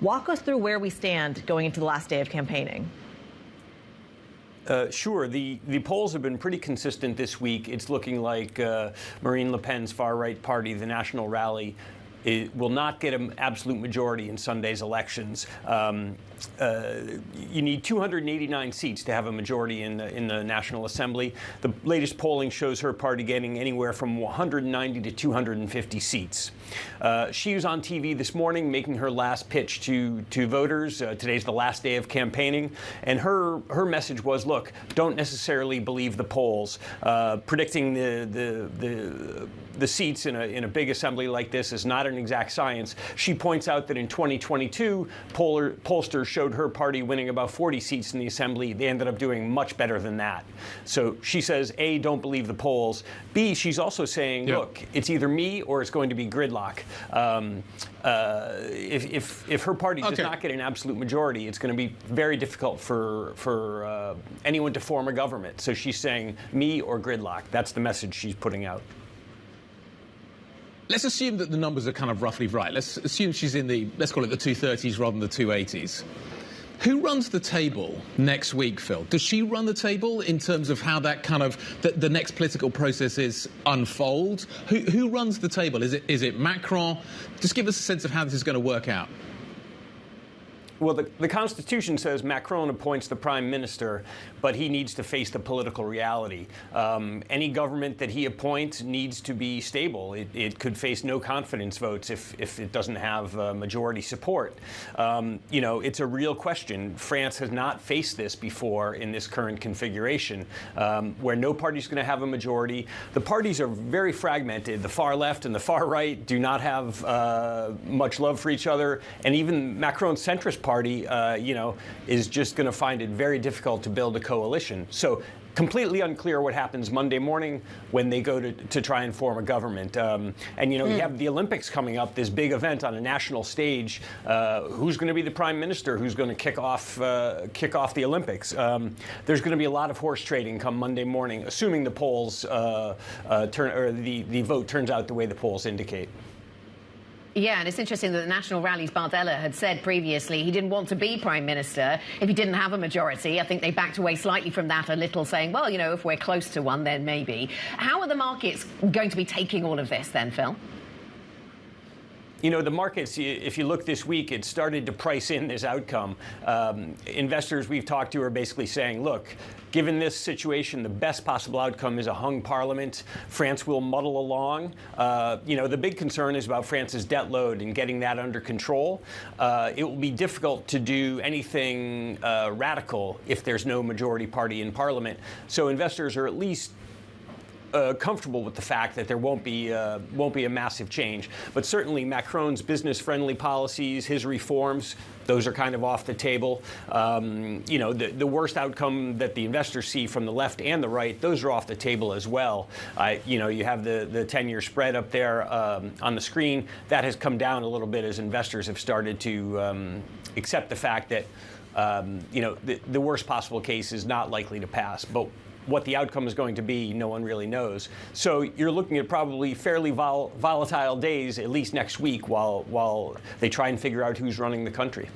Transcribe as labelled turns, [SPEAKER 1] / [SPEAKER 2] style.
[SPEAKER 1] Walk us through where we stand going into the last day of campaigning.
[SPEAKER 2] Sure. The polls have been pretty consistent this week. It's looking like Marine Le Pen's far-right party, the National Rally, will not get an absolute majority in Sunday's elections. You need 289 seats to have a majority in the National Assembly. The latest polling shows her party getting anywhere from 190 to 250 seats. She was on TV this morning making her last pitch to voters. Today's the last day of campaigning, and her message was, look, don't necessarily believe the polls. Predicting the seats in a big assembly like this is not an exact science. She points out that in 2022, pollsters showed her party winning about 40 seats in the assembly. They ended up doing much better than that. So she says, A, don't believe the polls. B, she's also saying, look, it's either me or it's going to be gridlock. If her party does not get an absolute majority, it's going to be very difficult for anyone to form a government. So she's saying me or gridlock. That's the message she's putting out.
[SPEAKER 3] Let's assume that the numbers are kind of roughly right. Let's assume she's in the, let's call it the 230s rather than the 280s. Who runs the table next week, Phil? Does she run the table in terms of how that kind of, the next political processes unfold? Who runs the table? Is it Macron? Just give us a sense of how this is going to work out.
[SPEAKER 2] Well, the Constitution says Macron appoints the prime minister, but he needs to face the political reality. Any government that he appoints needs to be stable. It could face no confidence votes if it doesn't have majority support. You know, it's a real question. France has not faced this before in this current configuration, where no party's going to have a majority. The parties are very fragmented. The far left and the far right do not have much love for each other, and even Macron's centrist party, you know, is just going to find it very difficult to build a coalition. So completely unclear what happens Monday morning when they go to try and form a government. And, you know, you have the Olympics coming up, this big event on a national stage. Who's going to be the prime minister? Who's going to kick off the Olympics? There's going to be a lot of horse trading come Monday morning, assuming the polls the vote turns out the way the polls indicate.
[SPEAKER 4] Yeah, and it's interesting that the National Rally's Bardella had said previously he didn't want to be Prime Minister if he didn't have a majority. I think they backed away slightly from that a little, saying, well, you know, if we're close to one, then maybe. How are the markets going to be taking all of this then, Phil?
[SPEAKER 2] You know, the markets, if you look this week, it started to price in this outcome. Investors we've talked to are basically saying, look, given this situation, the best possible outcome is a hung parliament. France will muddle along. You know, the big concern is about France's debt load and getting that under control. It will be difficult to do anything radical if there's no majority party in parliament. So investors are at least comfortable with the fact that there won't be a massive change. But certainly Macron's business-friendly policies, his reforms, those are kind of off the table. You know, the worst outcome that the investors see from the left and the right, those are off the table as well. You know, you have the 10-year spread up there on the screen. That has come down a little bit as investors have started to accept the fact that, you know, the worst possible case is not likely to pass. But what the outcome is going to be, no one really knows. So you're looking at probably fairly volatile days, at least next week, while they try and figure out who's running the country.